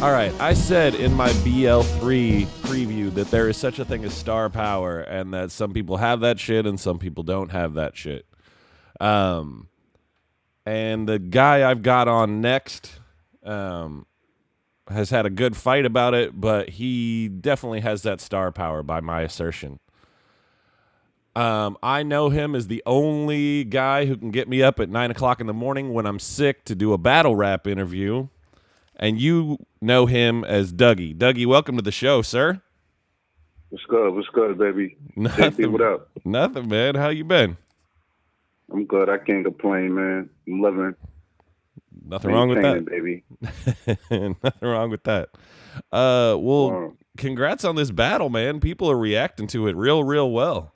All right, I said in my BL3 preview that there is such a thing as star power and that some people have that shit and some people don't have that shit. And the guy I've got on next has had a good fight about it, but he definitely has that star power by my assertion. I know him as the only guy who can get me up at 9 o'clock in the morning when I'm sick to do a battle rap interview. And you know him as Dougy. Dougy, welcome to the show, sir. What's good? What's good, baby? Nothing. JP, what up? Nothing, man. How you been? I'm good. I can't complain, man. I'm living. Nothing wrong with that, baby. Nothing wrong with that. Congrats on this battle, man. People are reacting to it real well.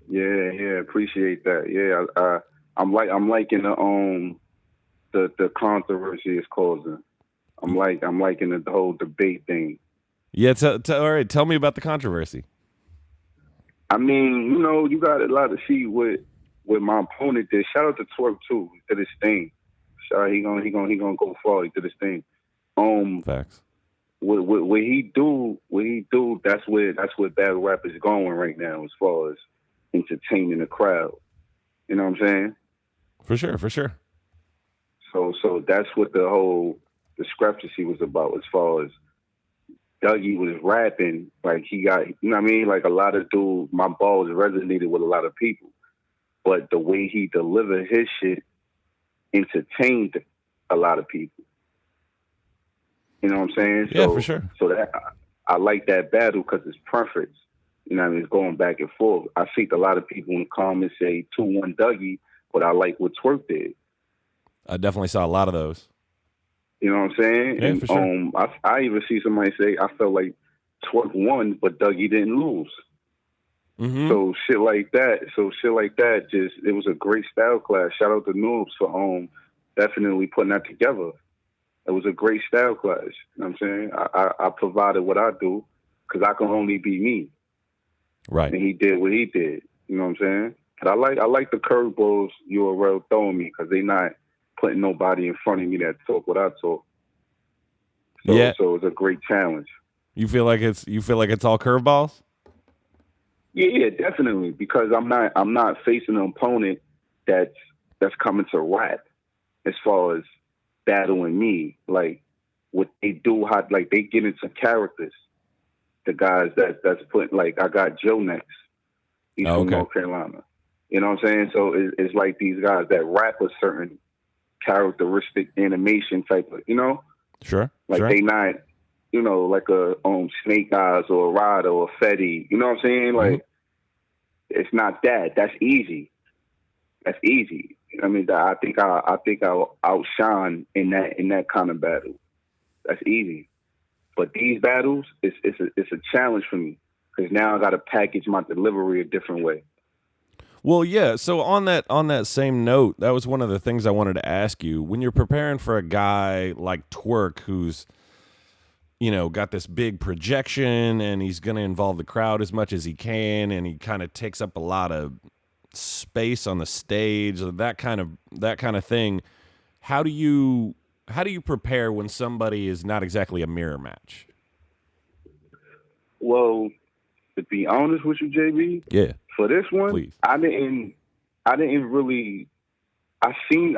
Yeah. Appreciate that. Yeah, I'm liking the controversy it's causing. I'm liking the whole debate thing. Yeah. All right. Tell me about the controversy. I mean, you got a lot of see what my opponent did. Shout out to Twerk too. He did his thing. Shout out, he gonna go far. He did his thing. Facts. What he do, that's where battle rap is going right now, as far as entertaining the crowd. You know what I'm saying? For sure. So that's what the whole discrepancy was about, as far as Dougy was rapping, like he got, you know what I mean? Like a lot of dudes, my balls resonated with a lot of people. But the way he delivered his shit entertained a lot of people. You know what I'm saying? Yeah, for sure. So that I like that battle because it's preference. You know what I mean? It's going back and forth. I see a lot of people in the comments say 2-1 Dougy, but I like what Twerk did. I definitely saw a lot of those. You know what I'm saying? Yeah, and for sure. I even see somebody say, I felt like Twerk won, but Dougy didn't lose. Mm-hmm. So shit like that, just, it was a great style class. Shout out to Noobs for definitely putting that together. It was a great style class. You know what I'm saying? I provided what I do because I can only be me. Right. And he did what he did. You know what I'm saying? But I like the curveballs URL throwing me because they not putting nobody in front of me that talk what I talk. So, yeah. So it's a great challenge. You feel like it's all curveballs? Yeah, definitely. Because I'm not facing an opponent that's coming to rap as far as battling me. Like what they do, how like they get into characters. The guys that's putting, like, I got Joe next. He's from North Carolina. You know what I'm saying? So it's like these guys that rap a certain characteristic animation type of, Sure. Like sure. they not, like a Snake Eyes or a Rod or a Fetty. You know what I'm saying? Like it's not that. That's easy. That's easy. I mean, I think I'll outshine in that kind of battle. That's easy. But these battles, it's a challenge for me because now I got to package my delivery a different way. Well, yeah. So on that same note, that was one of the things I wanted to ask you. When you're preparing for a guy like Twerk, who's got this big projection and he's going to involve the crowd as much as he can, and he kind of takes up a lot of space on the stage, that kind of thing. How do you prepare when somebody is not exactly a mirror match? Well, to be honest with you, JB, yeah, for this one, please. I didn't really. I seen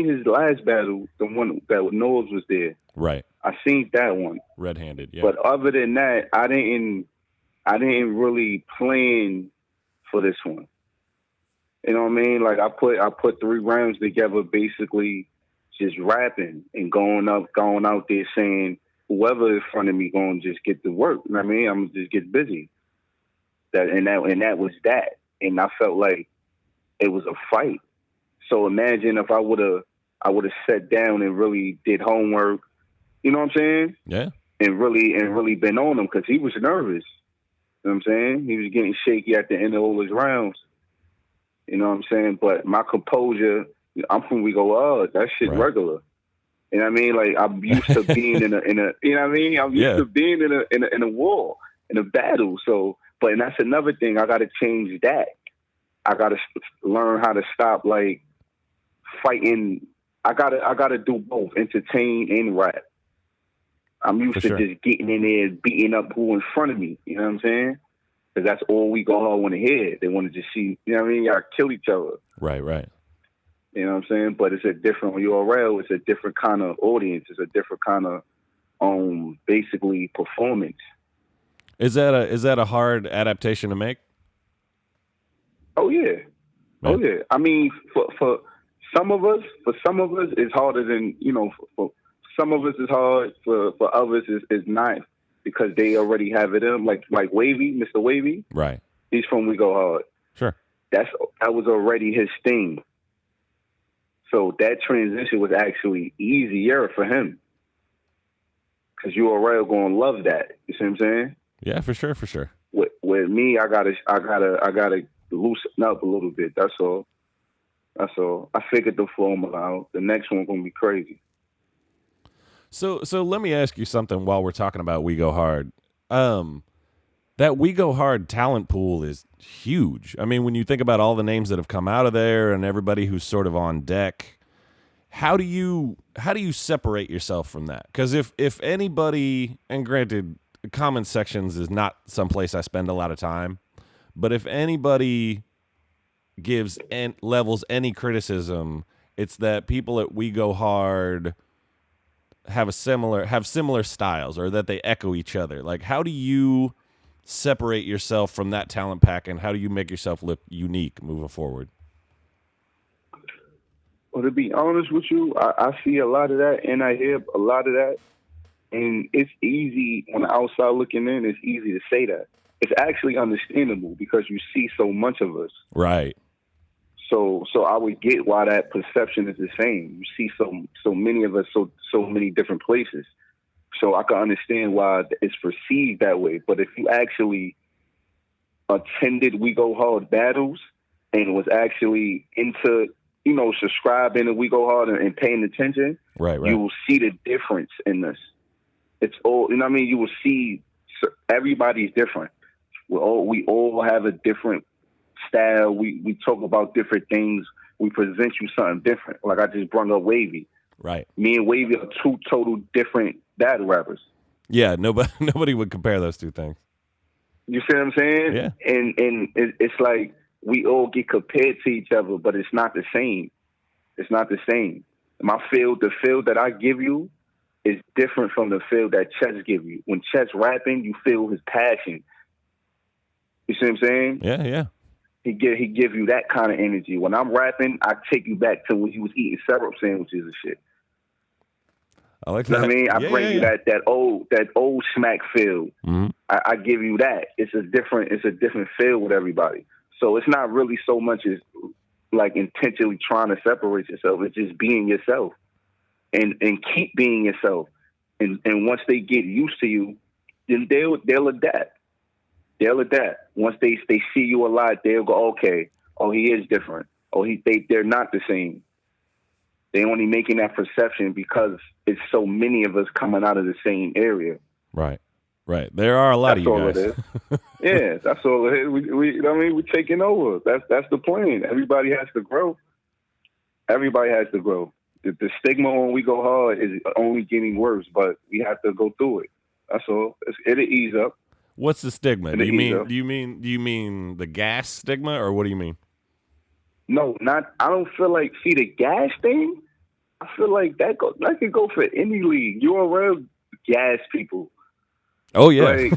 his last battle, the one that Knowles was there. Right. I seen that one. Red-handed, yeah. But other than that, I didn't really plan for this one. You know what I mean? Like I put 3 rounds together, basically just rapping and going out there saying whoever in front of me going to just get to work. You know what I mean? I'm gonna just get busy. That was that. And I felt like it was a fight. So imagine if I would have sat down and really did homework. You know what I'm saying? Yeah. And really been on him because he was nervous. You know what I'm saying? He was getting shaky at the end of all his rounds. You know what I'm saying? But my composure, I'm from that shit right. regular. You know what I mean? Like I'm used to being in a you know what I mean? I'm used to being in a war, in a battle. So, and that's another thing. I got to change that. I got to learn how to stop like fighting. I gotta do both, entertain and rap. I'm used For to sure. just getting in there, beating up who in front of me. You know what I'm saying? Because that's all we go hard want to hear. They want to just see, you know what I mean? Y'all kill each other. Right, right. You know what I'm saying? But it's a different URL. It's a different kind of audience. It's a different kind of basically performance. Is that a hard adaptation to make? Oh yeah. Man. Oh yeah. I mean, for some of us, it's harder than For some of us, it's hard. For others, it's not because they already have it in. Like Wavy, Mr. Wavy. Right. He's from We Go Hard. Sure. That was already his thing. So that transition was actually easier for him because URL gonna love that. You see what I'm saying? Yeah, for sure, for sure. With me, I gotta loosen up a little bit. That's all. I figured the formula out. The next one gonna be crazy. So let me ask you something while we're talking about We Go Hard. That We Go Hard talent pool is huge. I mean, when you think about all the names that have come out of there and everybody who's sort of on deck, how do you separate yourself from that? Because if anybody, and granted, comment sections is not someplace I spend a lot of time, but if anybody gives and levels any criticism, it's that people at We Go Hard have similar styles, or that they echo each other. Like, how do you separate yourself from that talent pack, and how do you make yourself look unique moving forward? Well, to be honest with you, I see a lot of that, and I hear a lot of that, and it's easy on the outside looking in. It's easy to say that. It's actually understandable because you see so much of us. Right. So I would get why that perception is the same. You see so many of us, so many different places. So I can understand why it's perceived that way. But if you actually attended We Go Hard battles and was actually into, subscribing to We Go Hard and paying attention, right. You will see the difference in this. It's all, you will see everybody's different. We all have a different style. We talk about different things. We present you something different. Like I just brought up Wavy. Right. Me and Wavy are two total different battle rappers. Yeah, nobody would compare those two things. You see what I'm saying? Yeah. And it's like we all get compared to each other, but it's not the same. It's not the same. The field that I give you is different from the field that Chet's give you. When Chet's rapping, you feel his passion. You see what I'm saying? Yeah, yeah. He give you that kind of energy. When I'm rapping, I take you back to when he was eating syrup sandwiches and shit. I like You know that. what I mean? I bring you that old smack feel. Mm-hmm. I give you that. It's a different feel with everybody. So it's not really so much as like intentionally trying to separate yourself. It's just being yourself and keep being yourself. And once they get used to you, then they'll adapt. They'll adapt. Once they see you a lot, they'll go, okay, oh, he is different. Oh, they're not the same. They only making that perception because it's so many of us coming out of the same area. Right. There are a lot of you guys. That's all it is. Yeah, that's all it is. We're taking over. That's the plan. Everybody has to grow. Everybody has to grow. The stigma on We Go Hard is only getting worse, but we have to go through it. That's all. It'll ease up. What's the stigma? Do you mean the gas stigma, or what do you mean? No, not. I don't feel like. See the gas thing. I feel like that could go for any league. You're around gas people. Oh yeah, like,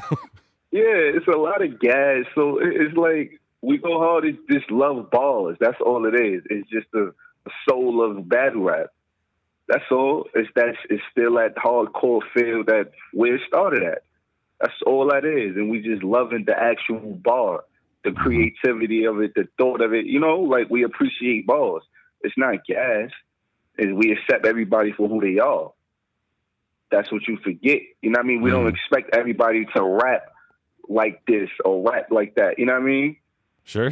yeah. It's a lot of gas. So it's like We Go Hard is just love ballers. That's all it is. It's just the soul of battle rap. That's all. It's still that hardcore feel that where it started at. That's all that is. And we just loving the actual bar, the creativity of it, the thought of it. Like we appreciate bars. It's not gas. And we accept everybody for who they are. That's what you forget. You know what I mean? We don't expect everybody to rap like this or rap like that. You know what I mean? Sure.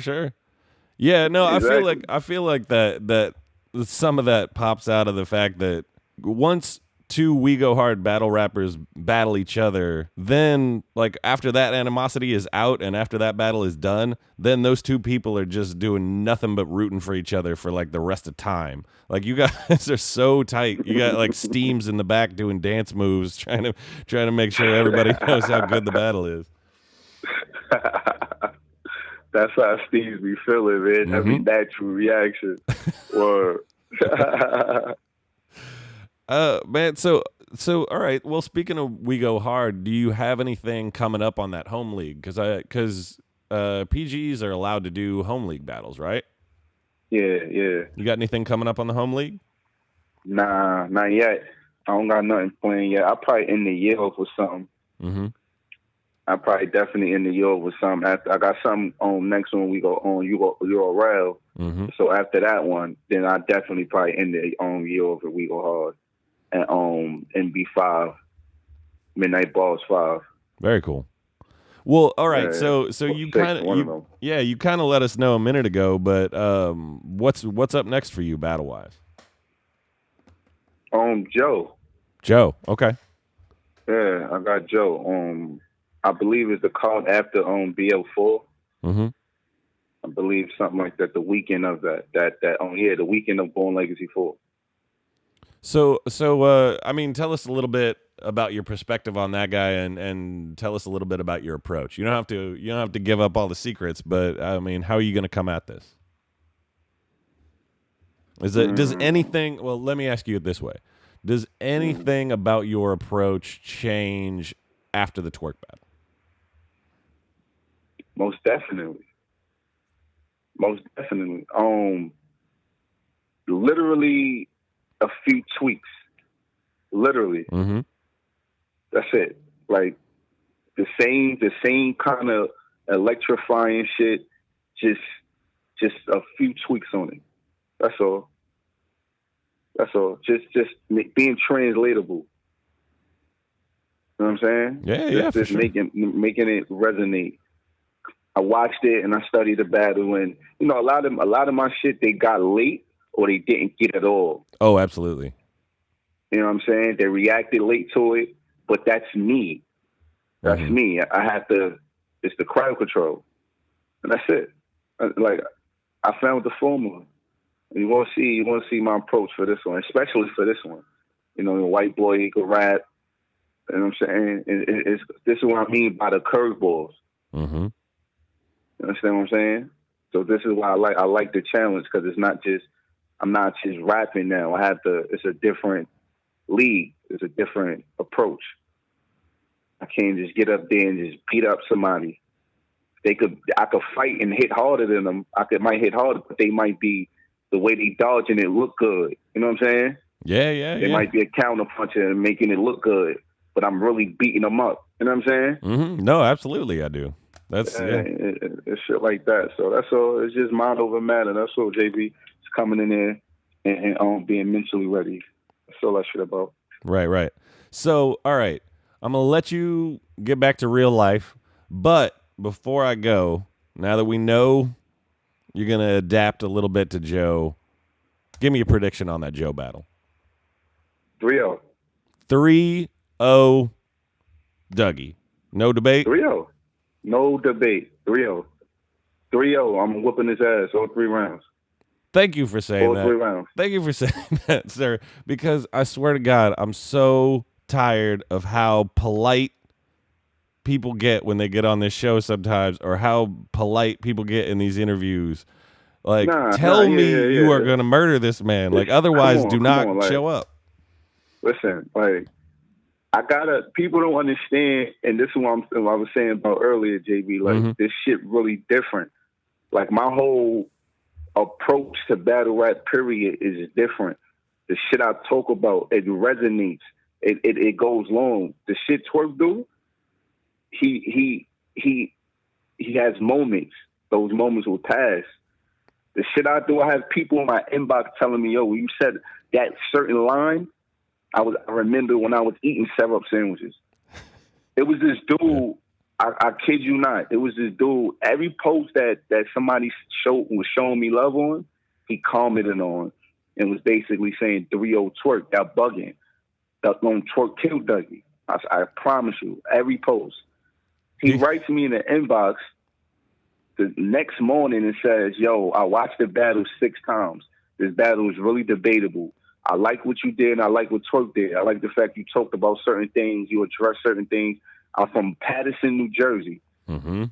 Yeah, no, Exactly. I feel like that some of that pops out of the fact that once two We Go Hard battle rappers battle each other, then like after that animosity is out and after that battle is done, then those two people are just doing nothing but rooting for each other for like the rest of time. Like you guys are so tight. You got like Steams in the back doing dance moves, trying to make sure everybody knows how good the battle is. That's how Steve's be feeling, man. Mm-hmm. Every natural reaction. Or man, so all right. Well, speaking of We Go Hard, do you have anything coming up on that home league? Because PGs are allowed to do home league battles, right? Yeah. You got anything coming up on the home league? Nah, not yet. I don't got nothing planned yet. I'll probably end the year off with something. Mm-hmm. I probably definitely end the year with something. After I got something on next one, we go on URL. Mm-hmm. So after that one, then I definitely probably end the year over. We go hard and NB5 Midnight Balls 5. Very cool. Well, all right. Yeah, so you kind of you kind of let us know a minute ago, but what's up next for you battle wise? Joe. Joe. Okay. Yeah, I got Joe. I believe it's the card after BL4. Mm-hmm. I believe something like that. The weekend of the weekend of Born Legacy 4. So I mean, tell us a little bit about your perspective on that guy, and tell us a little bit about your approach. You don't have to give up all the secrets, but I mean, how are you going to come at this? Does anything? Well, let me ask you it this way: does anything about your approach change after the twerk battle? Most definitely. Literally a few tweaks. Literally. Mm-hmm. That's it. Like the same kind of electrifying shit. Just a few tweaks on it. That's all. Just being translatable. You know what I'm saying? Yeah, just sure. making it resonate. I watched it and I studied the battle, and a lot of my shit they got late or they didn't get at all. Oh, absolutely. You know what I'm saying? They reacted late to it, but that's me. That's me. I have to. It's the crowd control, and that's it. I found the formula. You want to see my approach for this one, especially for this one. The white boy he can rap. You know what I'm saying? This is what I mean by the curveballs. Mm-hmm. You understand what I'm saying? So this is why I like the challenge, because I'm not just rapping now. It's a different league. It's a different approach. I can't just get up there and just beat up somebody. I could fight and hit harder than them. Might hit harder, but they might be the way they dodging it look good. You know what I'm saying? Yeah. They might be a counter puncher and making it look good, but I'm really beating them up. You know what I'm saying? Mm-hmm. No, absolutely, I do. That's it's shit like that. So that's all. It's just mind over matter. That's all. JB is coming in there and being mentally ready. That's all that shit about. Right. So, all right, I'm gonna let you get back to real life, but before I go, now that we know you're gonna adapt a little bit to Joe, give me a prediction on that Joe battle. 3-0. 3-0 Dougy. No debate? 3-0. No debate. 3-0. 3-0. I'm whooping his ass all 3 rounds. Thank you for saying all that. 3 rounds. Thank you for saying that, sir, because I swear to God, I'm so tired of how polite people get when they get on this show sometimes, or how polite people get in these interviews. Like, tell me you are going to murder this man. Like, otherwise, do not show up. Listen, people don't understand, and this is what I was saying about earlier, JB, like, this shit really different. Like, my whole approach to battle rap, period, is different. The shit I talk about, it resonates. It goes long. The shit Twerk do, he has moments. Those moments will pass. The shit I do, I have people in my inbox telling me, yo, you said that certain line. I remember when I was eating 7-Up sandwiches. It was this dude, I kid you not, it was this dude, every post that somebody was showing me love on, he commented on and was basically saying 3-0 twerk, that bugging. Twerk killed Dougy. I promise you, every post. He writes me in the inbox the next morning and says, yo, I watched the battle 6 times. This battle was really debatable. I like what you did, and I like what Twerk did. I like the fact you talked about certain things, you addressed certain things. I'm from Paterson, New Jersey. Mm-hmm.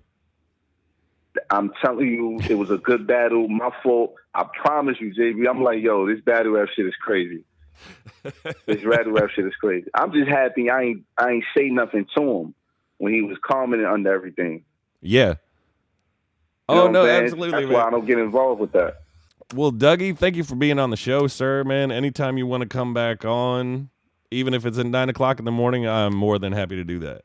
I'm telling you, it was a good battle. My fault. I promise you, JB. I'm like, yo, this battle rap shit is crazy. This battle rap shit is crazy. I'm just happy I ain't say nothing to him when he was commenting under everything. Yeah. You know Oh, no, saying? absolutely, That's man. why I don't get involved with that. Well, Dougy, thank you for being on the show, sir, man. Anytime you want to come back on, even if it's at 9 o'clock in the morning, I'm more than happy to do that.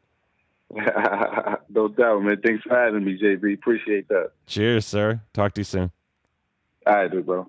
No doubt, man. Thanks for having me, JB. Appreciate that. Cheers, sir. Talk to you soon. All right, dude, bro.